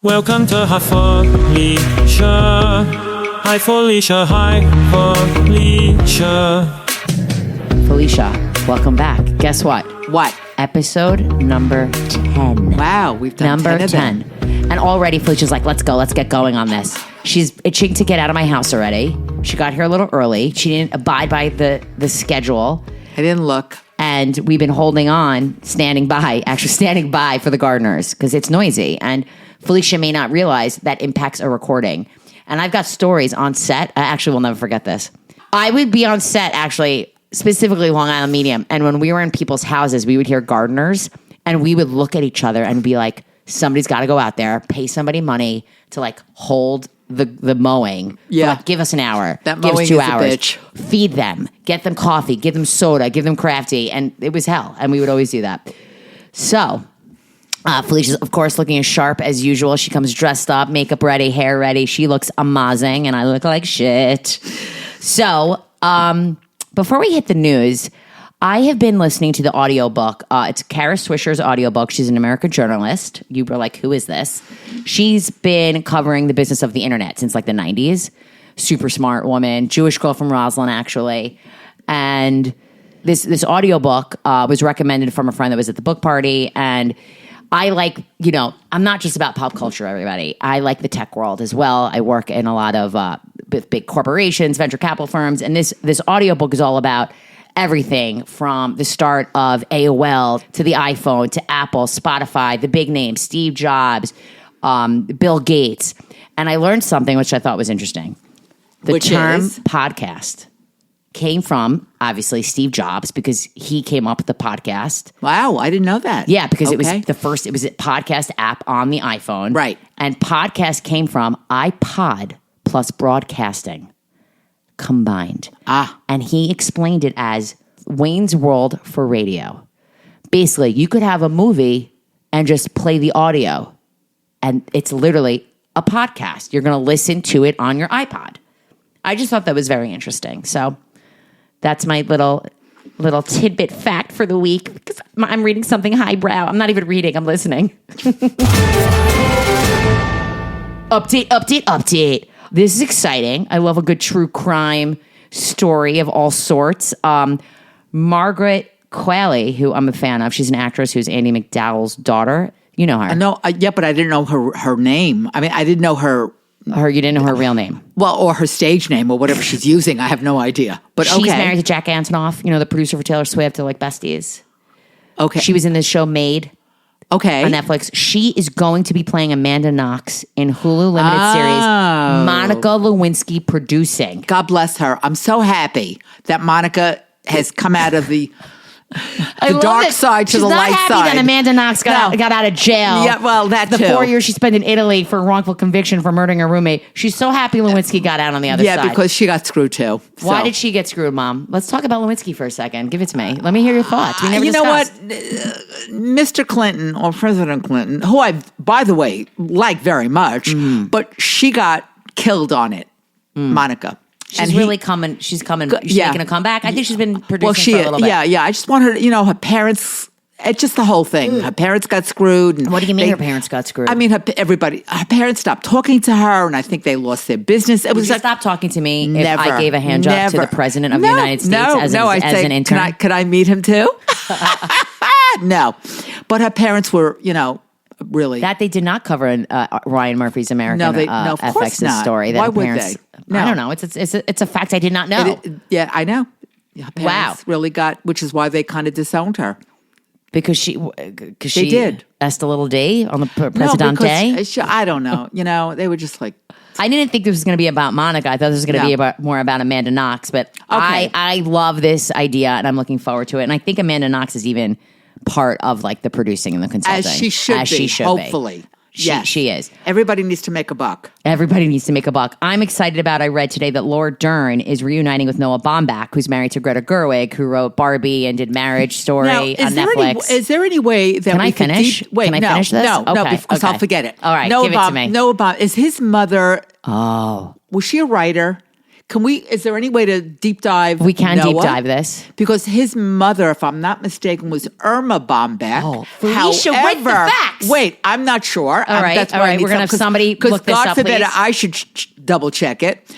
Welcome to Hi Felicia. Hi Felicia. Hi Felicia. Felicia, welcome back. Guess what? What? Episode number 10. Wow, we've done number 10. And already Felicia's like, let's go, let's get going on this. She's itching to get out of my house already. She got here a little early. She didn't abide by the schedule. I didn't look. And we've been holding on, standing by for the gardeners because it's noisy. And Felicia may not realize that impacts a recording. And I've got stories on set. I actually will never forget this. I would be on set, actually, specifically Long Island Medium. And when we were in people's houses, we would hear gardeners and we would look at each other and be like, somebody's got to go out there, pay somebody money to like hold the mowing. Yeah. Like, give us an hour. That give mowing us 2 is a hours. bitch. Feed them. Get them coffee. Give them soda. Give them crafty. And it was hell. And we would always do that. So Felicia's, of course, looking as sharp as usual. She comes dressed up, makeup ready, hair ready. She looks amazing, and I look like shit. So before we hit the news, I have been listening to the audiobook. It's Kara Swisher's audiobook. She's an American journalist. You were like, who is this? She's been covering the business of the internet since like the 90s. Super smart woman, Jewish girl from Roslyn, actually. And this audiobook was recommended from a friend that was at the book party. And I like, I'm not just about pop culture, everybody. I like the tech world as well. I work in a lot of big corporations, venture capital firms. And this audiobook is all about everything from the start of AOL to the iPhone to Apple, Spotify, the big names, Steve Jobs, Bill Gates. And I learned something which I thought was interesting. The term podcast came from, obviously, Steve Jobs because he came up with the podcast. Wow, I didn't know that. Yeah, because it was a podcast app on the iPhone. Right. And podcast came from iPod plus broadcasting combined. And he explained it as Wayne's World for radio. Basically, you could have a movie and just play the audio. And it's literally a podcast. You're going to listen to it on your iPod. I just thought that was very interesting. So that's my little tidbit fact for the week because I'm reading something highbrow. I'm not even reading. I'm listening. Update. This is exciting. I love a good true crime story of all sorts. Margaret Quailey, who I'm a fan of, she's an actress who's Andie MacDowell's daughter. You know her. No, but I didn't know her name. I mean, I didn't know her. You didn't know her real name. Well, or her stage name or whatever she's using. I have no idea. But she's married to Jack Antonoff, the producer for Taylor Swift. They're like besties. Okay. She was in this show Made. Okay. On Netflix. She is going to be playing Amanda Knox in Hulu limited series. Monica Lewinsky producing. God bless her. I'm so happy that Monica has come out of the dark side to the light side. She's not happy that Amanda Knox got out of jail. Yeah, well, that the too. 4 years she spent in Italy for wrongful conviction for murdering her roommate. She's so happy Lewinsky got out on the other side. Yeah, because she got screwed too. Why did she get screwed, Mom? Let's talk about Lewinsky for a second. Give it to me. Let me hear your thoughts. We never discussed. You know what? Mr. Clinton or President Clinton, who I, by the way, like very much, but she got killed on it, Monica. She's really coming. She's coming. She's making a comeback. I think she's been producing for a little bit. Yeah. I just want her to, her parents, it's just the whole thing. Her parents got screwed. And what do you mean her parents got screwed? I mean, her parents stopped talking to her, and I think they lost their business. It was like, stop talking to me never, if I gave a hand job to the president of the United States as an intern. Could I meet him too? No. But her parents were, really. That they did not cover in Ryan Murphy's American FX's story. That Why would parents, they? No. I don't know. It's a fact I did not know. I know. Her parents really got, which is why they kind of disowned her. Because she did. Asked a little day on the Presidente? I don't know. They were just like. I didn't think this was going to be about Monica. I thought this was going to be more about Amanda Knox. But I love this idea, and I'm looking forward to it. And I think Amanda Knox is even part of like the producing and the consulting. As she should be, hopefully. She is. Everybody needs to make a buck. I'm excited about, I read today that Laura Dern is reuniting with Noah Baumbach, who's married to Greta Gerwig, who wrote Barbie and did Marriage Story on Netflix. Is there any way that Can I finish? Can I finish this? No, because I'll forget it. All right, Noah give it to me. Noah Baumbach, is his mother, was she a writer? Is there any way to deep dive We can Noah? deep dive this. Because his mother, if I'm not mistaken, was Irma Baumbach. Oh, Felicia, write the facts. Wait, I'm not sure. All right, That's all why I right. need We're going to have somebody look this God up, forbid please. I should double check it.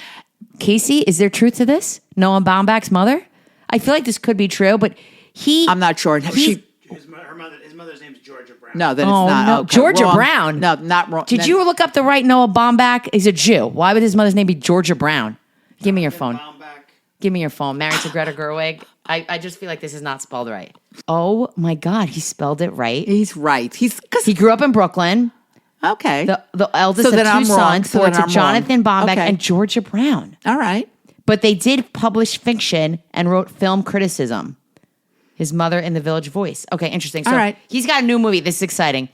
Casey, is there truth to this? Noah Baumbach's mother? I feel like this could be true, but I'm not sure. His mother's name is Georgia Brown. No, then Oh, it's not. no. Okay, Georgia wrong. Brown? No, not wrong. did you look up the right Noah Baumbach? He's a Jew. Why would his mother's name be Georgia Brown? Give me your phone. Give me your phone. Married to Greta Gerwig. I just feel like this is not spelled right. Oh my God, he spelled it right. He's right. He grew up in Brooklyn. Okay. The eldest So of then two I'm wrong. sons, So born then to I'm Jonathan wrong. Baumbach Okay. and Georgia Brown. All right. But they did publish fiction and wrote film criticism. His mother in The Village Voice. Okay, interesting. So All right. he's got a new movie. This is exciting.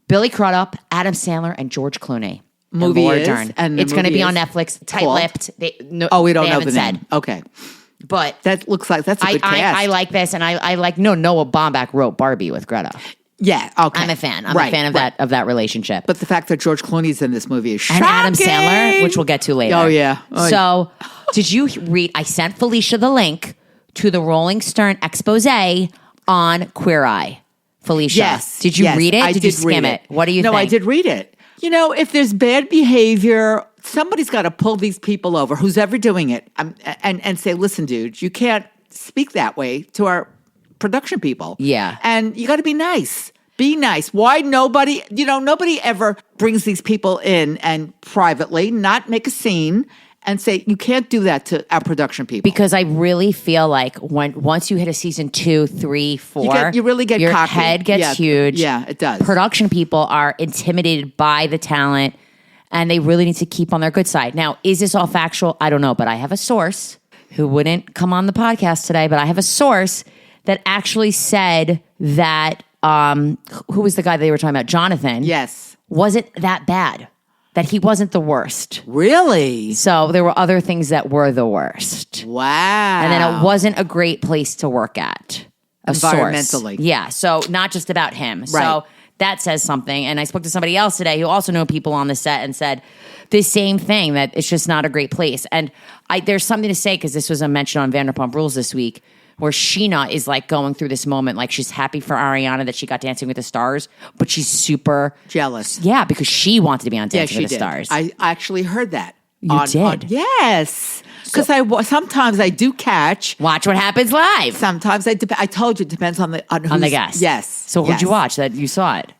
Billy Crudup, Adam Sandler, and George Clooney. Movie and Laura is, Dern. and the It's going to movie be on is Netflix. Tight-lipped. we don't they know haven't the said. name. Okay. But That looks like that's a good cast. I like this, and I like Noah Baumbach wrote Barbie with Greta. Yeah. Okay. I'm a fan. I'm a fan of that relationship. But the fact that George Clooney's in this movie is and shocking. Adam Sandler, which we'll get to later. Oh, yeah. Oh, So, did you read? I sent Felicia the link to the Rolling Stone expose on Queer Eye. Felicia, Yes. did you yes, read it? I Did you skim read it? What do you No, think? I did read it. You know, if there's bad behavior, somebody's got to pull these people over, who's ever doing it, and say, listen, dude, you can't speak that way to our production people. Yeah. And you got to be nice. Be nice. Why nobody ever brings these people in and privately, not make a scene and say, you can't do that to our production people. Because I really feel like once you hit a season 2, 3, 4, you really get your cocky. head gets Yeah. huge. Yeah, it does. Production people are intimidated by the talent, and they really need to keep on their good side. Now, is this all factual? I don't know, but I have a source who wouldn't come on the podcast today, but I have a source that actually said that, who was the guy they were talking about? Jonathan. Yes. Wasn't that bad. That he wasn't the worst. Really? So there were other things that were the worst. Wow. And then it wasn't a great place to work at. A source. Environmentally. Yeah. So not just about him. Right. So that says something. And I spoke to somebody else today who also knew people on the set and said the same thing, that it's just not a great place. And there's something to say, because this was a mention on Vanderpump Rules this week, where Sheena is like going through this moment, like she's happy for Ariana that she got Dancing with the Stars, but she's super jealous. Yeah, because she wanted to be on Dancing she with the did. Stars. I actually heard that. You did? Yes. Because sometimes I do catch. Watch What Happens Live. Sometimes I told you it depends on the guest. Yes. So who'd you watch that you saw it?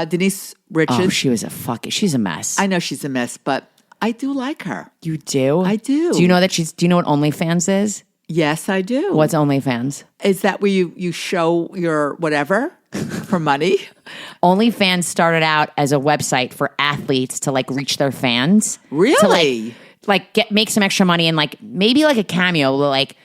Denise Richards. Oh, she's a mess. I know she's a mess, but I do like her. You do? I do. Do you know do you know what OnlyFans is? Yes, I do. What's OnlyFans? Is that where you show your whatever for money? OnlyFans started out as a website for athletes to like reach their fans. Really? To like make some extra money and like maybe like a cameo, like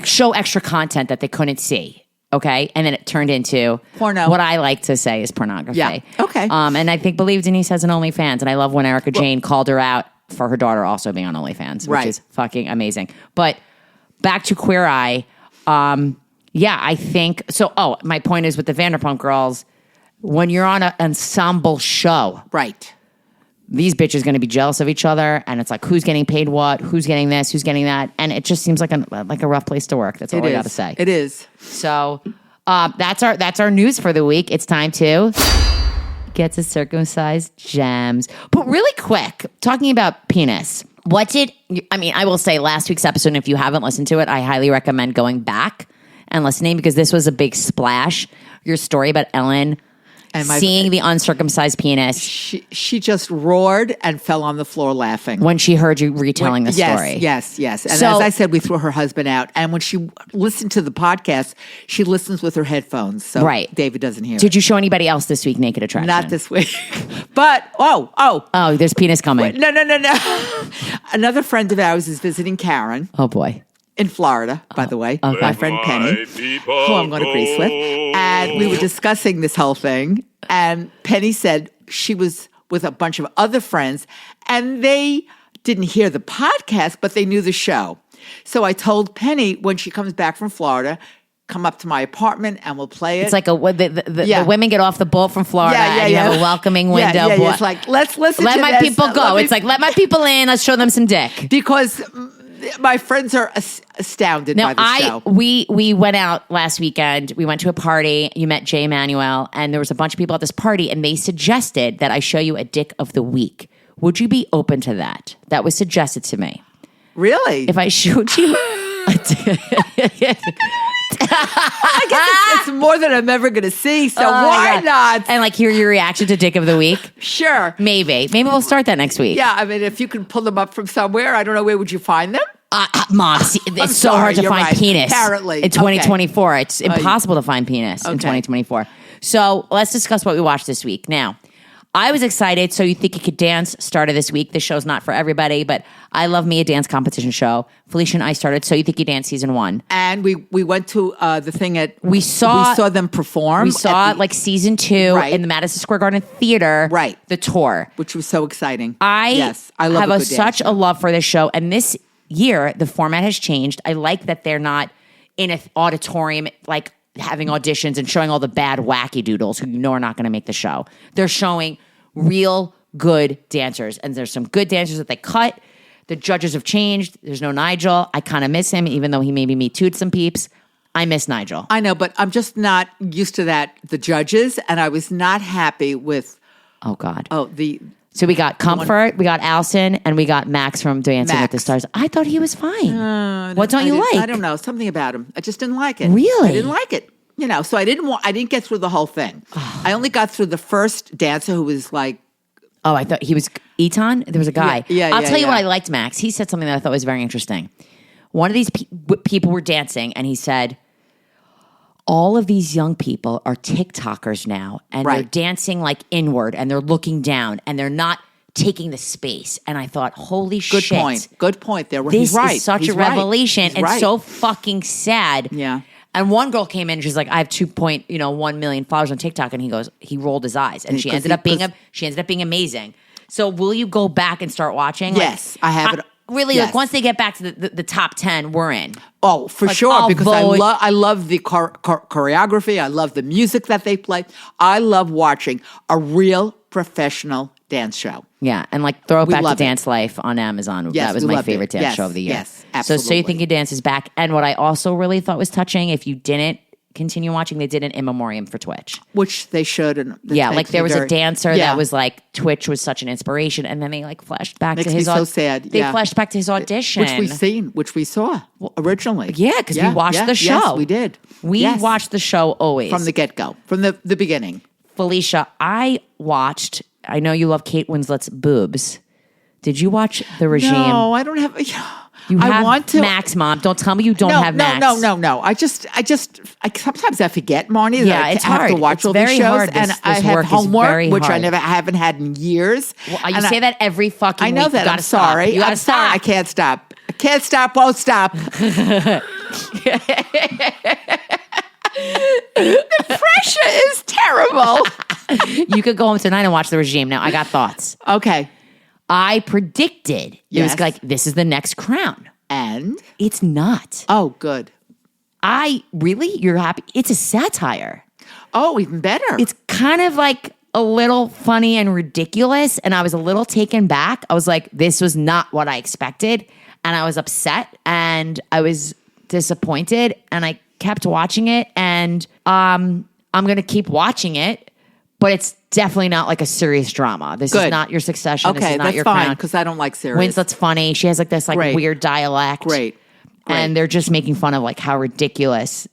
show extra content that they couldn't see. Okay. And then it turned into porno. What I like to say is pornography. Yeah. Okay. And I believe Denise has an OnlyFans, and I love when Erika Jayne called her out for her daughter also being on OnlyFans, which is fucking amazing. But back to Queer Eye. Yeah, I think so. Oh, my point is with the Vanderpump girls, when you're on an ensemble show, right? These bitches going to be jealous of each other, and it's like who's getting paid what, who's getting this, who's getting that, and it just seems like a rough place to work. That's all I got to say. It is. So that's our news for the week. It's time to get to circumcised gems. But really quick, talking about penis. I will say last week's episode, and if you haven't listened to it, I highly recommend going back and listening, because this was a big splash. Your story about Ellen and seeing the uncircumcised penis. She just roared and fell on the floor laughing when she heard you retelling the story. Yes. And as I said, we threw her husband out. And when she listened to the podcast, she listens with her headphones. So David doesn't hear Did you show anybody else this week Naked Attraction? Not this week. But, Oh, there's penis coming. No. Another friend of ours is visiting Karen. Oh, boy. In Florida, by the way. Okay. My friend Penny, who I'm going to grease with. And we were discussing this whole thing. And Penny said she was with a bunch of other friends, and they didn't hear the podcast, but they knew the show. So I told Penny, when she comes back from Florida, come up to my apartment and we'll play it. It's like the women get off the boat from Florida and you have a welcoming window. It's like, let's listen let to my this. people go. It's like, let my people in. Let's show them some dick. Because my friends are astounded by the show. We went out last weekend. We went to a party. You met Jay Manuel, and there was a bunch of people at this party, and they suggested that I show you a dick of the week. Would you be open to that? That was suggested to me. Really? If I showed you a dick. I guess it's more than I'm ever going to see, so why not? And like hear your reaction to dick of the week? Sure. Maybe we'll start that next week. Yeah, I mean, if you can pull them up from somewhere, I don't know, where would you find them? Mom, see, it's so hard to find penis. Apparently. In 2024. It's impossible to find penis in 2024. So let's discuss what we watched this week. Now, I was excited. So You Think You Could Dance started this week. This show's not for everybody, but I love me a dance competition show. Felicia and I started So You Think You Dance season 1. And we went to the thing at... We saw them perform. We saw like season 2 in the Madison Square Garden Theater. Right. The tour. Which was so exciting. I love have such a love for this show. And this year, the format has changed. I like that they're not in an auditorium like having auditions and showing all the bad wacky doodles who you know are not going to make the show. They're showing real good dancers. And there's some good dancers that they cut. The judges have changed. There's no Nigel. I kind of miss him, even though he maybe Me Too'd some peeps. I miss Nigel. I know, but I'm just not used to that, the judges, and I was not happy with... Oh, God. So we got Comfort, we got Allison, and we got Max from Dancing with the Stars. I thought he was fine. What don't you like? I don't know. Something about him. I just didn't like it. Really? I didn't like it. So I didn't get through the whole thing. I only got through the first dancer who was like... Oh, I thought he was Eton? There was a guy. I'll tell you what I liked, Max. He said something that I thought was very interesting. One of these people were dancing, and he said, all of these young people are TikTokers now, and they're dancing like inward, and they're looking down, and they're not taking the space. And I thought, holy shit. Good point. This is such a revelation and so fucking sad. Yeah. And one girl came in and she's like, I have 2.1 million followers on TikTok. And he rolled his eyes. And she ended up being amazing. So will you go back and start watching? Yes, I have it. Really, like once they get back to the top 10, we're in. Oh, for like, sure, because vote. I love the choreography. I love the music that they play. I love watching a real professional dance show. Yeah, and like throw it back to Dance Life on Amazon. Yes, that was my favorite dance show of the year. Yes, absolutely. So You Think You Dance is back. And what I also really thought was touching, if you didn't continue watching, they did an in memoriam for Twitch. Which they should. And like there was a dancer that was like, Twitch was such an inspiration. And then they like flashed back to his so sad. They flashed back to his audition. Which we saw originally. Yeah, because we watched the show. Yes, we did. We watched the show always. From the get-go, from the beginning. Felicia, I know you love Kate Winslet's boobs. Did you watch The Regime? No, I don't have... I want to. Max, Mom. Don't tell me you don't have Max. No. I sometimes I forget, Marni, that it's I have hard. to watch It's all these very shows, hard. and I have homework, which I haven't had in years. Well, you say that every fucking week. I know that. I'm sorry. You gotta I'm stop. sorry. I can't stop. I can't stop. Won't stop. The pressure is terrible. You could go home tonight and watch The Regime. Now, I got thoughts. Okay. I predicted it was like, this is the next Crown. And? It's not. Oh, good. You're happy? It's a satire. Oh, even better. It's kind of like a little funny and ridiculous. And I was a little taken back. I was like, this was not what I expected. And I was upset and I was disappointed. And I kept watching it. And I'm going to keep watching it. But it's definitely not like a serious drama. This is not your Succession. Okay, this is not that's your fine, Crown. because I don't like serious. Winslet's funny. She has like this weird dialect. Great. And they're just making fun of like how ridiculous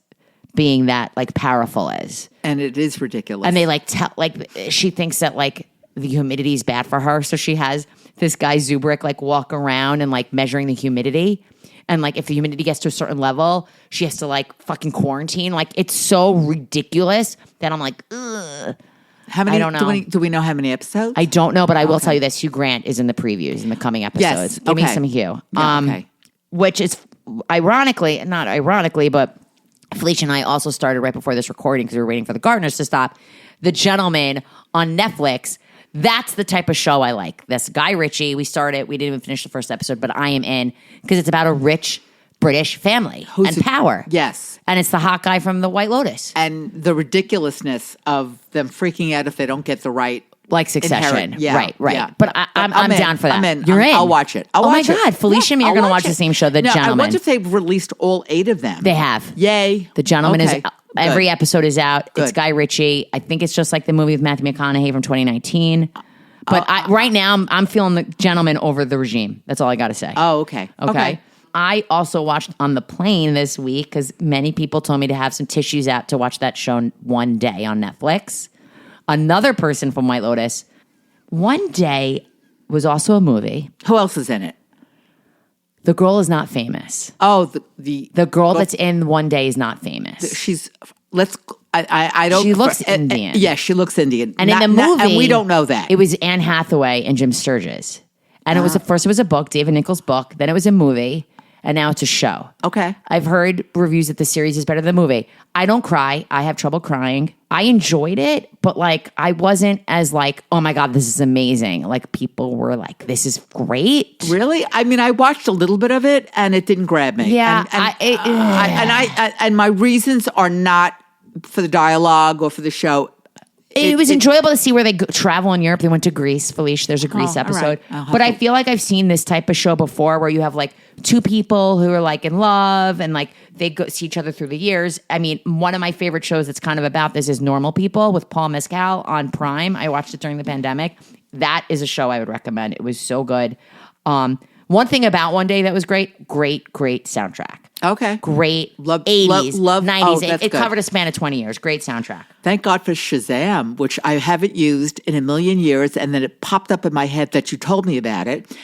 being that like powerful is. And it is ridiculous. And they she thinks that like the humidity is bad for her. So she has this guy Zubrick like walk around and like measuring the humidity. And like if the humidity gets to a certain level, she has to like fucking quarantine. Like it's so ridiculous that I'm like, ugh. How many? I don't know. Do we know how many episodes? I don't know, but I will tell you this. Hugh Grant is in the previews in the coming episodes. Yes. Give me some Hugh. Yeah, Which is not ironically, but Felicia and I also started right before this recording because we were waiting for the Gardeners to stop. The Gentleman on Netflix. That's the type of show I like. This Guy Ritchie. We started. We didn't even finish the first episode, but I am in because it's about a rich British family and power. Yes. And it's the hot guy from the White Lotus. And the ridiculousness of them freaking out if they don't get the right. Like Succession. Inherent. Yeah, Right. yeah. But I'm down for that. I'm in. You're in. I'll watch it. Oh watch my God. Felicia and me are going to watch the same show, The now, Gentleman. I wonder if they've released all 8 of them. They have. Yay. The Gentleman Okay. is every Good. episode is out. Good. It's Guy Ritchie. I think it's just like the movie with Matthew McConaughey from 2019. But right now I'm feeling The Gentleman over The Regime. That's all I got to say. Oh, okay. Okay. I also watched on the plane this week because many people told me to have some tissues out to watch that show one day on Netflix. Another person from White Lotus, One Day was also a movie. Who else is in it? The girl is not famous. Oh, The girl that's in One Day is not famous. she's I don't. She looks Indian. Yes, she looks Indian. And in the movie, and we don't know that. It was Anne Hathaway and Jim Sturgis. And it was first it was a book, David Nichols' book. Then it was a movie. And now it's a show. Okay. I've heard reviews that the series is better than the movie. I don't cry. I have trouble crying. I enjoyed it, but like I wasn't as like, oh my God, this is amazing. Like people were like, this is great. Really? I mean, I watched a little bit of it, and it didn't grab me. Yeah, and my reasons are not for the dialogue or for the show. It was enjoyable to see where they travel in Europe. They went to Greece, Felicia. There's a Greece all right. episode. I'll have But I to- feel like I've seen this type of show before where you have like two people who are like in love and like they go see each other through the years. I mean, one of my favorite shows that's kind of about this is Normal People with Paul Mescal on Prime. I watched it during the pandemic. That is a show I would recommend. It was so good. One thing about One Day that was great soundtrack. Okay. Great Love- 80s, love- 90s. oh, It that's good. covered a span of 20 years. Great soundtrack. Thank God for Shazam, which I haven't used in a million years, and then it popped up in my head that you told me about it.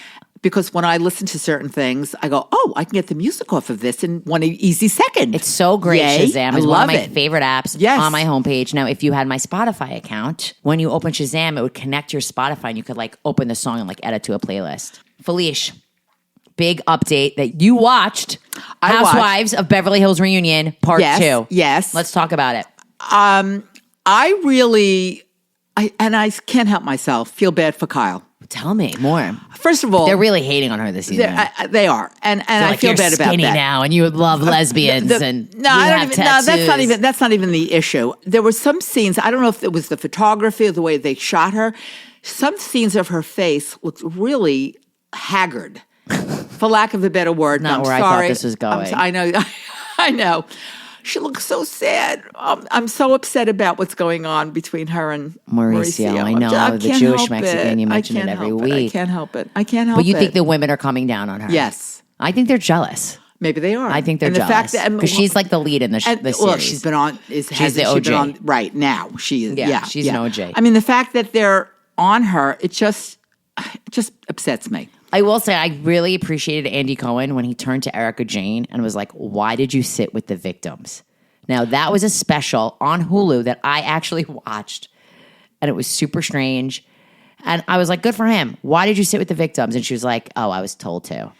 Because when I listen to certain things, I go, "Oh, I can get the music off of this in one easy second." It's so great, Yay. Shazam. I It's one love of my it. favorite apps Yes. on my homepage. Now, if you had my Spotify account, when you open Shazam, it would connect to your Spotify and you could like open the song and like add it to a playlist. Felicia, big update that you watched I Housewives of Beverly Hills Reunion Part 2. Yes. Let's talk about it. I really, and I can't help myself, feel bad for Kyle. Tell me more. First of all, They're really hating on her this season. they are, and They're I like, feel you're bad about skinny that. now, and you would love lesbians, and No, you I don't have even. tattoos. No, that's not even the issue. There were some scenes. I don't know if it was the photography or the way they shot her. Some scenes of her face looked really haggard, for lack of a better word. Not I'm where I thought sorry. this was going. I know. I know. She looks so sad. I'm so upset about what's going on between her and Mauricio. I know, I the can't Jewish help Mexican. You I mention it can't every help week. I can't help it. I can't help it. But you think the women are coming down on her? Yes. I think they're jealous. Maybe they are. I think they're And the jealous fact that because she's like the lead in the series. well, she's been on. She's the OG. Been on, right now. She is. Yeah, Yeah, she's an OG. I mean, the fact that they're on her, it just upsets me. I will say I really appreciated Andy Cohen when he turned to Erika Jayne and was like, "Why did you sit with the victims?" Now that was a special on Hulu that I actually watched, and it was super strange. And I was like, "Good for him. Why did you sit with the victims?" And she was like, "Oh, I was told to."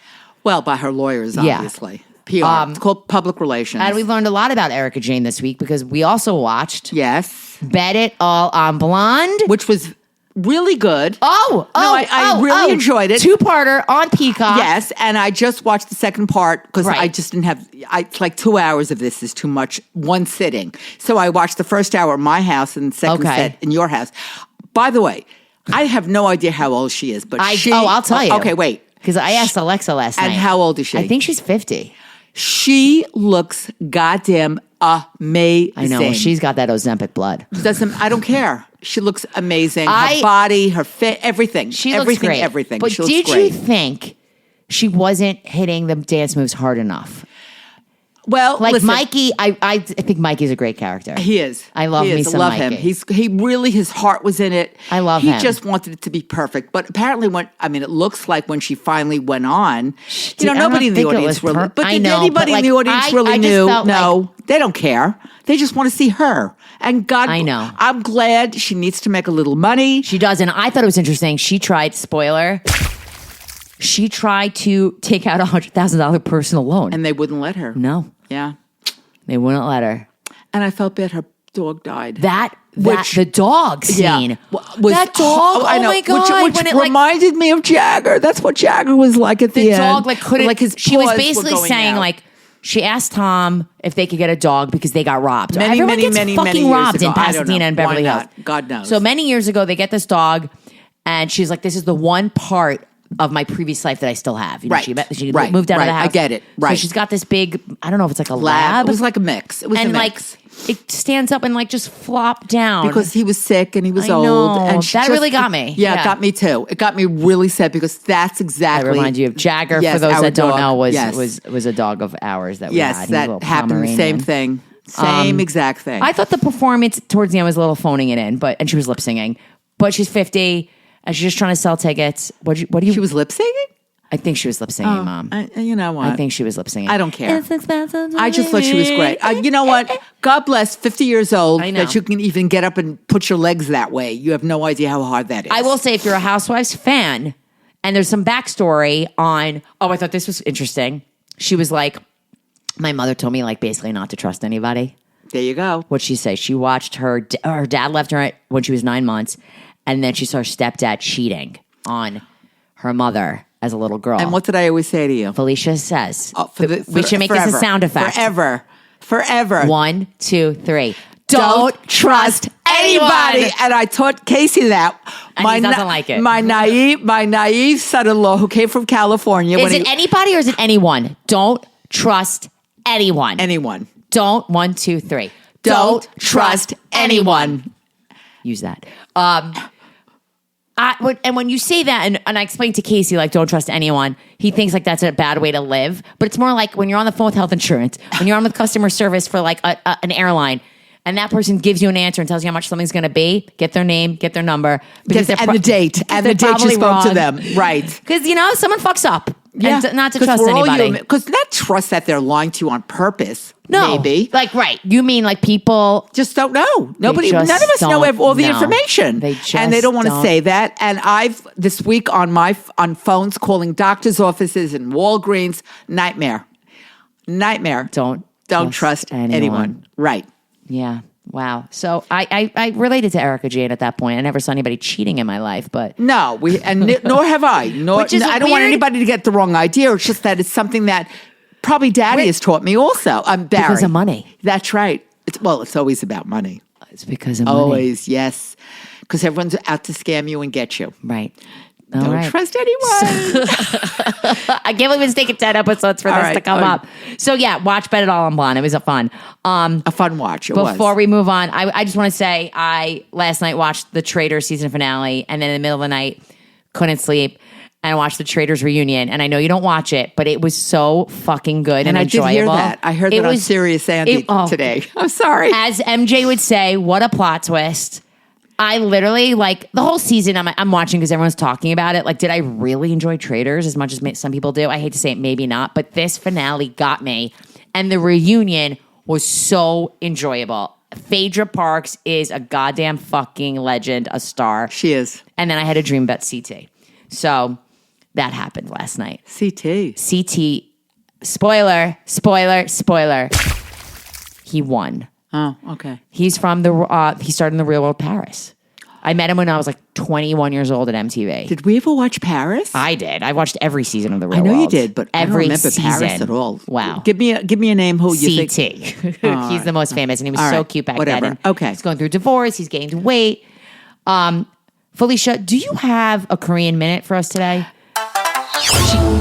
Well, by her lawyers, Yeah. obviously. PR. It's called public relations. And we learned a lot about Erika Jayne this week because we also watched yes, Bet It All on Blonde. which was really good. I really oh. enjoyed it. Two-parter on Peacock. Yes, and I just watched the second part because Right. I just didn't have. It's like 2 hours of this is too much one sitting. So I watched the first hour at my house and the second Okay. set in your house. By the way, I have no idea how old she is, but I'll tell you. Okay, wait. Because I asked Alexa last night. And how old is she? I think she's 50. She looks goddamn amazing. I know. She's got that Ozempic blood. I don't care. She looks amazing. I- Her body, her fit, everything. She everything, looks great. Everything. But She looks did great. you think she wasn't hitting the dance moves hard enough? Well, Like listen, Mikey, I think Mikey's a great character. He is. I love He me is. I some love Mikey. him. He really, his heart was in it. I love he him. He just wanted it to be perfect. But apparently, it looks like when she finally went on, I don't nobody in the think it audience was really. But I did know, anybody but, in the like, audience I really just knew? felt No, they don't care. They just want to see her. And God, I know. I'm glad she needs to make a little money. She does, and I thought it was interesting. She tried, spoiler, she tried to take out a $100,000 personal loan. And they wouldn't let her. No, Yeah. they wouldn't let her. And I felt bad her dog died. The dog scene. Was, that dog, I know, oh my God. Which when it, reminded me of Jagger. That's what Jagger was like at the, the end. dog couldn't, his she was paws were basically going saying out. like, She asked Tom if they could get a dog because they got robbed. Many, Everyone many, gets many, fucking many years robbed ago. in I don't Pasadena know. and Beverly Why Hills. not? God knows. So many years ago, they get this dog, and she's like, "This is the one part of my previous life that I still have." You know, Right. she Right. moved out of the Right. I house. get it. Right. So she's got this big, I don't know if it's like a Lab. lab. It was like a mix. It was and a like mix. it stands up and like just flop down Because he was sick and he was I old. know. And she That just- really got me. Yeah, Yeah. it got me too. It got me really sad because that's I exactly. remind you of Jagger. Yes, for those our that don't dog. know, Yes. was a dog of ours that we had. Yes, He was a that little happened. Pomeranian. Same thing. Same exact thing. I thought the performance towards the end was a little phoning it in, and she was lip singing. But she's 50 and she's just trying to sell tickets. What do you? She was lip singing? I think she was lip singing, Mom. You know what? I think she was lip singing. I don't care. It's expensive to I just thought she was great. You know what? God bless 50 years old I know. that you can even get up and put your legs that way. You have no idea how hard that is. I will say, if you're a Housewives fan, and there's some backstory on. Oh, I thought this was interesting. She was like, my mother told me like basically not to trust anybody. There you go. What'd she say? She watched her dad left her when she was 9 months, and then she saw her stepdad cheating on her mother as a little girl. And what did I always say to you? Felicia says, we should make forever. this a sound effect. Forever. 1, 2, 3. Don't trust anybody. And I taught Casey that. And he doesn't like it. My naive son-in-law who came from California. Is it anybody or is it anyone? Don't trust anyone. Anyone. Don't. 1, 2, 3. Don't trust anyone. Use that. And when you say that, and I explained to Casey, like, don't trust anyone, he thinks like that's a bad way to live. But it's more like when you're on the phone with health insurance, when you're on with customer service for like an airline, and that person gives you an answer and tells you how much something's going to be, get their name, get their number. And the date. And the date you spoke to them. Right. Because, someone fucks up. Yeah. And not to trust anybody. Because not trust that they're lying to you on purpose. No. Maybe. Like, right. You mean like people Just don't know. None of just us know don't all the know. information. They just and they don't want to don't. say that. And I've this week on phones calling doctors' offices and Walgreens, nightmare. don't trust anyone. Right. Yeah. Wow. So I related to Erika Jayne at that point. I never saw anybody cheating in my life, but No, nor have I. Which is I don't want weird. anybody to get the wrong idea. It's just that it's something that probably Daddy has taught me also. I'm Barry. because of money. That's right. It's always about money. It's because of money. Always, yes. Because everyone's out to scam you and get you. Right. All Don't right. trust anyone. I can't believe it's taken 10 episodes for All this right. to come up. So yeah, watch Bet It All on Blonde. It was a fun. A fun watch. Before we move on, I just want to say I last night watched the Traitors season finale, and then in the middle of the night couldn't sleep and I watched the Traitors reunion. And I know you don't watch it, but it was so fucking good and I enjoyable. did hear that. I heard that on Serious Andy today. I'm sorry. As MJ would say, what a plot twist. I literally, like, the whole season I'm watching because everyone's talking about it. Like, did I really enjoy Traitors as much as some people do? I hate to say it, maybe not. But this finale got me. And the reunion was so enjoyable. Phaedra Parks is a goddamn fucking legend, a star. She is. And then I had a dream about CT. So that happened last night. CT. Spoiler. He won. Oh, okay. He's from he started in The Real World Paris. I met him when I was like 21 years old at MTV. Did we ever watch Paris? I did. I watched every season of The Real I know World. you did, but I don't every remember Paris season. at all. Wow. Give me a name who you CT. think. He's the most famous, and he was All so right. cute back Whatever. then. And Okay. He's going through divorce. He's gained weight. Felicia, do you have a Korean minute for us today?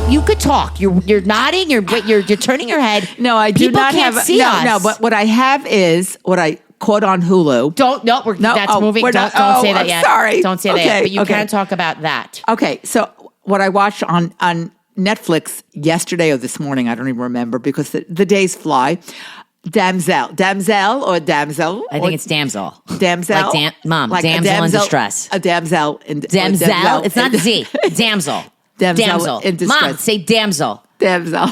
You could talk. You're nodding. You're turning your head. No, I do People not can't have. see us. No, but what I have is what I caught on Hulu. That's moving. Don't say that I'm yet. Sorry. Don't say that Okay, yet. But you okay. can talk about that. Okay, so what I watched on Netflix yesterday or this morning, I don't even remember because the days fly. Damsel. I think it's damsel. Damsel. Like Mom. Like a damsel in distress. A damsel in Damsel. It's not Z. Damsel. Damsel in distress. Mom, say damsel. Damsel.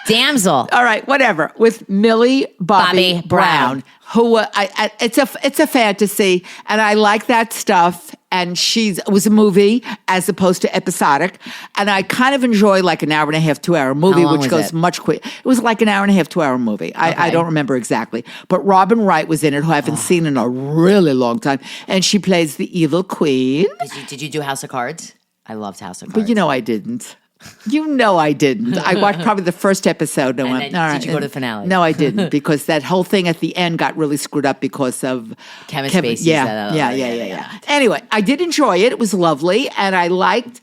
Damsel. All right, whatever. With Millie Bobby Brown, who it's a fantasy, and I like that stuff. And it was a movie as opposed to episodic, and I kind of enjoy like an hour and a half, 2 hour movie, How long which was goes it? much quicker. It was like an hour and a half, 2 hour movie. I don't remember exactly, but Robin Wright was in it, who I haven't seen in a really long time, and she plays the evil queen. Did you do House of Cards? I loved House of Cards. But I didn't. You know I didn't. I watched probably the first episode and went, then all right. did you go to the finale? No, I didn't, because that whole thing at the end got really screwed up because of Kevin Spacey. Yeah. Anyway, I did enjoy it. It was lovely, and I liked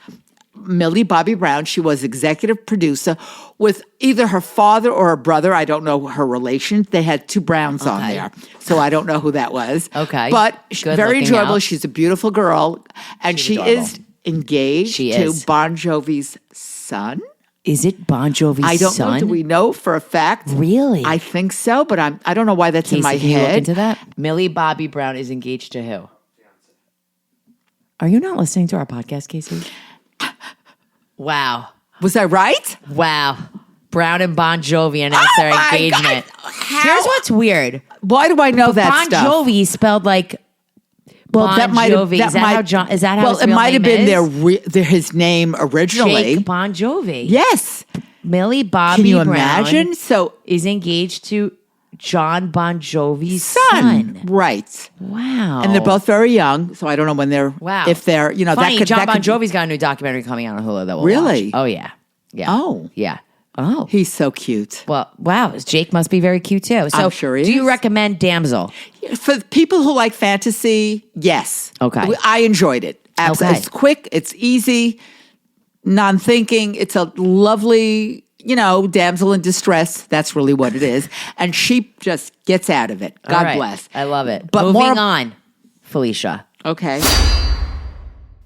Millie Bobby Brown. She was executive producer with either her father or her brother. I don't know her relation. They had two Browns on there, so I don't know who that was. Okay. But Good very looking enjoyable. out. She's a beautiful girl, and she adorable. is engaged to Bon Jovi's son. Is it Bon Jovi's son? I don't know. Do we know for a fact? Really? I think so, but I don't know why that's in my Casey, can you look head. into that? Millie Bobby Brown is engaged to who? Are you not listening to our podcast, Casey? Wow. Was I right? Wow. Brown and Bon Jovi announced their my engagement. God. How? Here's what's weird. Why do I know that Bon stuff? Jovi spelled like Bon Jovi. Is that how John? Is that how? Well, his it real might have name been is? his name originally. Jake Bon Jovi. Yes. Millie Bobby Can you Brown imagine? So is engaged to John Bon Jovi's son. Right. Wow. And they're both very young, so I don't know when they're. Wow. If they're, Funny, that could. John that Bon could, Jovi's got a new documentary coming out on Hulu that we'll Really? watch. Oh yeah. Yeah. Oh. Yeah. Oh. He's so cute. Well, wow. Jake must be very cute too. So, I'm sure he do you is. recommend Damsel? For people who like fantasy, yes. Okay. I enjoyed it. Absolutely. Okay. It's quick. It's easy. Non-thinking. It's a lovely, damsel in distress. That's really what it is. And she just gets out of it. God All right. bless. I love it. But Moving on, Felicia. Okay.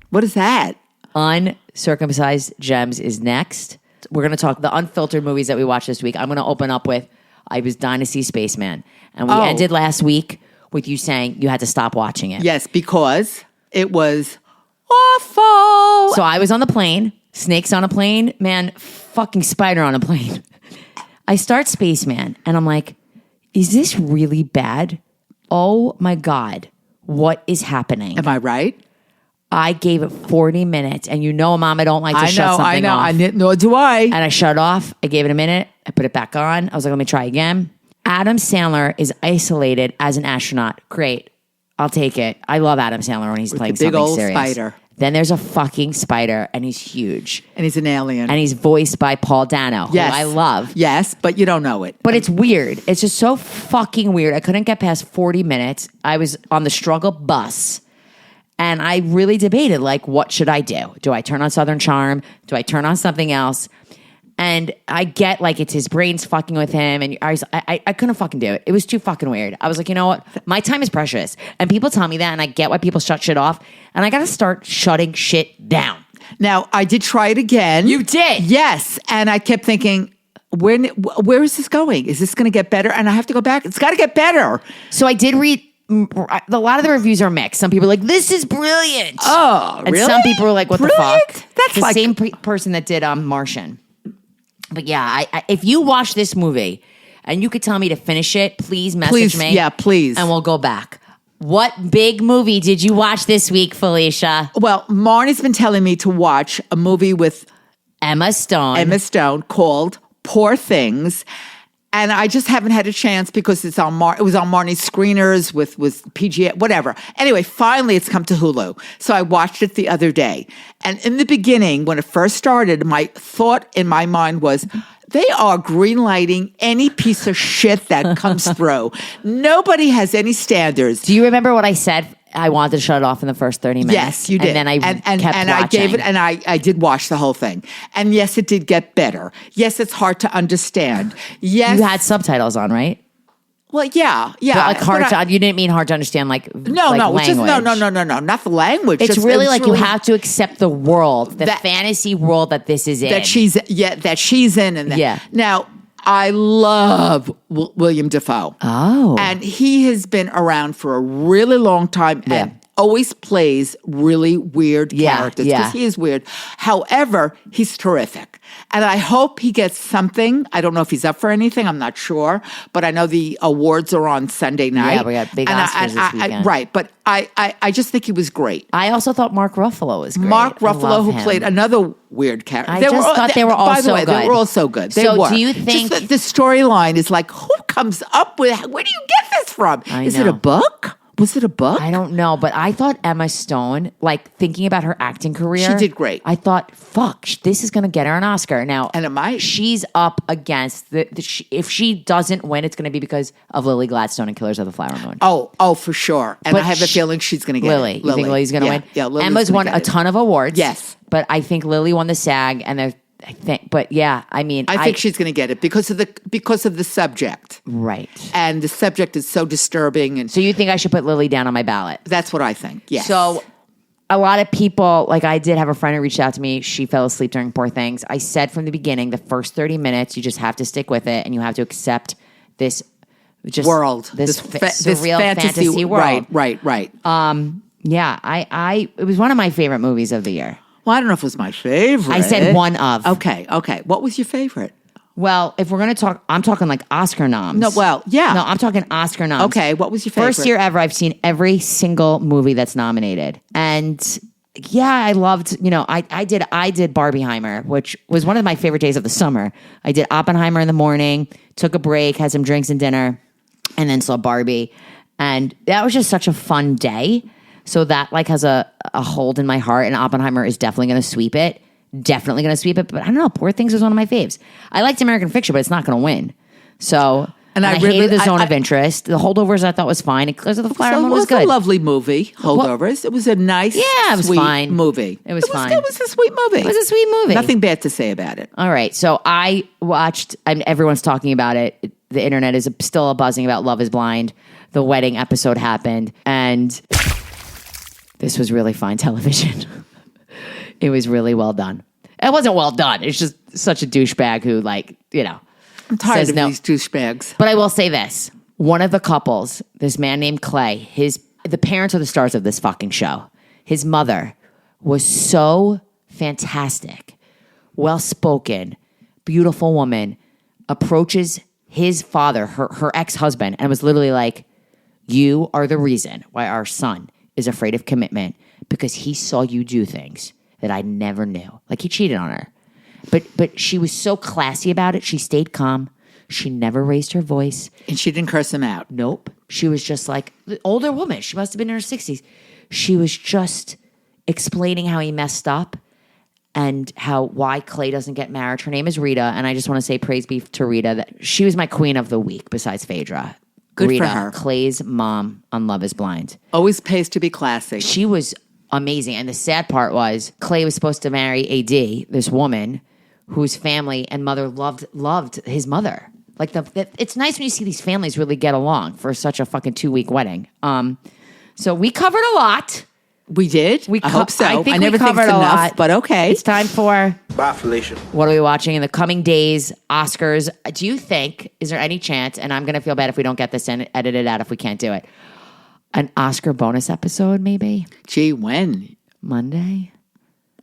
What is that? Uncircumcised Gems is next. We're going to talk the unfiltered movies that we watched this week. I'm going to open up with I was dying to see Spaceman. And we ended last week with you saying you had to stop watching it. Yes, because it was awful. So I was on the plane, snakes on a plane, man, fucking spider on a plane. I start Spaceman and I'm like, is this really bad? Oh my God, what is happening? Am I right? I gave it 40 minutes and Mom, I don't like to shut something off. I know. Nor do I. And I shut it off. I gave it a minute. I put it back on. I was like, let me try again. Adam Sandler is isolated as an astronaut. Great. I'll take it. I love Adam Sandler when he's playing the big something old serious. spider. Then there's a fucking spider and he's huge. And he's an alien. And he's voiced by Paul Dano, yes. who I love. Yes, but you don't know it. But it's weird. It's just so fucking weird. I couldn't get past 40 minutes. I was on the struggle bus. And I really debated, like, what should I do? Do I turn on Southern Charm? Do I turn on something else? And I get, like, it's his brain's fucking with him. And I couldn't fucking do it. It was too fucking weird. I was like, you know what? My time is precious. And people tell me that, and I get why people shut shit off. And I got to start shutting shit down. Now, I did try it again. You did? Yes. And I kept thinking, where is this going? Is this going to get better? And I have to go back. It's got to get better. So I did read. A lot of the reviews are mixed. Some people are like, this is brilliant. Oh, and really? some people are like, what Brilliant? the fuck? That's the like same person that did Martian. But yeah, if you watch this movie and you could tell me to finish it, please message me. Yeah, please. And we'll go back. What big movie did you watch this week, Felicia? Well, Marni's been telling me to watch a movie with Emma Stone called Poor Things. And I just haven't had a chance because it was on Marni's screeners with PGA, whatever. Anyway, finally it's come to Hulu. So I watched it the other day. And in the beginning, when it first started, my thought in my mind was, they are greenlighting any piece of shit that comes through. Nobody has any standards. Do you remember what I said? I wanted to shut it off in the first 30 minutes. Yes, you did. And then I kept watching. I gave it, and I did watch the whole thing. And yes, it did get better. Yes, it's hard to understand. Yes. You had subtitles on, right? Well, yeah. But you didn't mean hard to understand, like language. No, not the language. It's really like you have to accept the world, the fantasy world that this is in. That she's in. And yeah. Now, I love William Dafoe. Oh. And he has been around for a really long time and always plays really weird characters because he is weird. However, he's terrific. And I hope he gets something. I don't know if he's up for anything. I'm not sure. But I know the awards are on Sunday night. Yeah, we got big Oscars this weekend. Right. But I just think he was great. I also thought Mark Ruffalo was great. Mark Ruffalo, who played another weird character. I thought they were all by the so way, good. They were all so good. They so were. Do you think just the storyline is like, who comes up with? Where do you get this from? Is it a book? Was it a book? I don't know, but I thought Emma Stone, like thinking about her acting career, She did great. I thought, fuck, this is going to get her an Oscar. Now, And it might. She's up against if she doesn't win, it's going to be because of Lily Gladstone and Killers of the Flower Moon. Oh, for sure. And But I have a feeling she's going to get Lily. it. You think Lily's going to win? Yeah, Lily's Emma's gonna won get a it. ton of awards. Yes. But I think Lily won the SAG, and I think, but yeah, I mean, I think she's going to get it because of the subject. right. And the subject is so disturbing, and So you think I should put Lily down on my ballot? that's what I think. Yes. So a lot of people, like I did have a friend who reached out to me. She fell asleep during Poor Things. I said from the beginning, the first 30 minutes, you just have to stick with it, and you have to accept this just world, this this surreal fantasy world. Right. Yeah, I it was one of my favorite movies of the year. Well, I don't know if it was my favorite. I said one of. Okay. What was your favorite? Well, if we're gonna talk, I'm talking like Oscar noms. No, well, yeah. No, I'm talking Oscar noms. Okay, what was your favorite? First year ever, I've seen every single movie that's nominated, and yeah, I loved. I did Barbieheimer, which was one of my favorite days of the summer. I did Oppenheimer in the morning, took a break, had some drinks and dinner, and then saw Barbie, and that was just such a fun day. So that like has a hold in my heart, and Oppenheimer is definitely going to sweep it. Definitely going to sweep it, but I don't know. Poor Things is one of my faves. I liked American Fiction, but it's not going to win. So, and I hated The Zone of Interest. The Holdovers I thought was fine. And Killers of the Flower Moon was good. It was a lovely movie, Holdovers. It was a nice, it was sweet fine. movie. It was fine. It was a sweet movie. It was a sweet movie. Nothing bad to say about it. All right. So I watched, everyone's talking about it. The internet is still buzzing about Love is Blind. The wedding episode happened, and this was really fine television. It was really well done. It wasn't well done. It's just such a douchebag who, I'm tired says of no. these douchebags. But I will say this. One of the couples, this man named Clay, the parents are the stars of this fucking show. His mother was so fantastic, well-spoken, beautiful woman, approaches his father, her ex-husband, and was literally like, you are the reason why our son is afraid of commitment, because he saw you do things that I never knew. Like, he cheated on her. But she was so classy about it. She stayed calm. She never raised her voice. And she didn't curse him out. Nope. She was just like the older woman. She must have been in her 60s. She was just explaining how he messed up and why Clay doesn't get married. Her name is Rita, and I just want to say praise be to Rita. That she was my queen of the week besides Phaedra. Good Rita, for her. Clay's mom on Love is Blind. Always pays to be classy. She was amazing. And the sad part was Clay was supposed to marry AD, this woman whose family and mother loved his mother. Like it's nice when you see these families really get along for such a fucking 2-week wedding. So we covered a lot. We did? I hope so. I think never we covered think it's a enough, lot. but okay. It's time for Bye, Felicia. what are we watching in the coming days? Oscars. Do you think, is there any chance, and I'm going to feel bad if we don't get this edited out if we can't do it, an Oscar bonus episode maybe? Gee, when? Monday?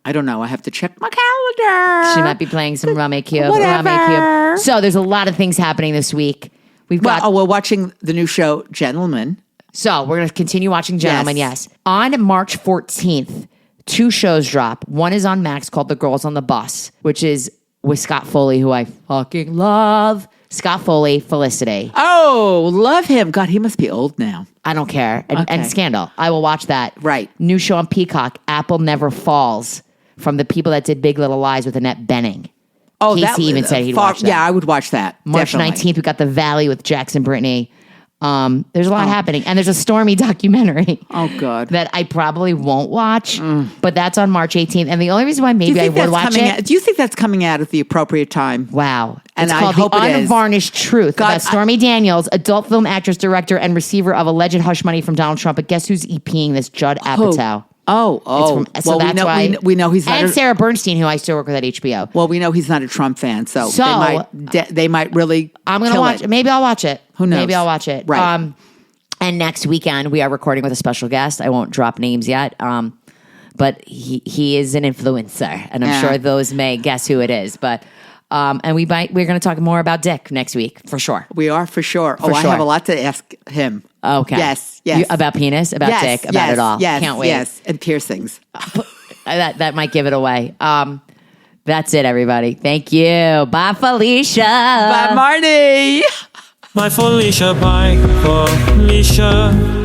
I don't know. I have to check my calendar. She might be playing some Rummy Cube. Whatever. Rummy Cube. So there's a lot of things happening this week. We've got... we're watching the new show, Gentlemen. So we're going to continue watching Gentlemen, yes. On March 14th, 2 shows drop. One is on Max called The Girls on the Bus, which is with Scott Foley, who I fucking love. Scott Foley, Felicity. Oh, love him. God, he must be old now. I don't care. And, Okay. and Scandal. I will watch that. Right. New show on Peacock, Apple Never Falls, from the people that did Big Little Lies with Annette Bening. Oh, Casey even said he'd watch that. Yeah, I would watch that. March Definitely. 19th, we got The Valley with Jackson Brittany. There's a lot happening. And there's a Stormy documentary. Oh, God. That I probably won't watch, but that's on March 18th. And the only reason why Do you maybe I think would that's watch coming it... out? Do you think that's coming out at the appropriate time? Wow. And it's I called hope The it is. Unvarnished Truth God, about Stormy Daniels, adult film actress, director, and receiver of alleged hush money from Donald Trump. But guess who's EPing this? Judd Apatow. Oh. So that's why. we know he's not. And Sarah Bernstein, who I still work with at HBO. Well, we know he's not a Trump fan, so, So- they might really. I'm going to kill watch it. Maybe I'll watch it. Who knows? Maybe I'll watch it. Right. And next weekend, we are recording with a special guest. I won't drop names yet. But he is an influencer, and I'm sure those may guess who it is. But and we're going to talk more about Dick next week for sure. We are for sure. For I sure. have a lot to ask him. Okay. Yes. About penis, about Dick, about it all. Yes, Can't wait. Yes, and piercings. That might give it away. That's it, everybody. Thank you. Bye, Felicia. Bye, Marni. My Felicia, bye Felicia.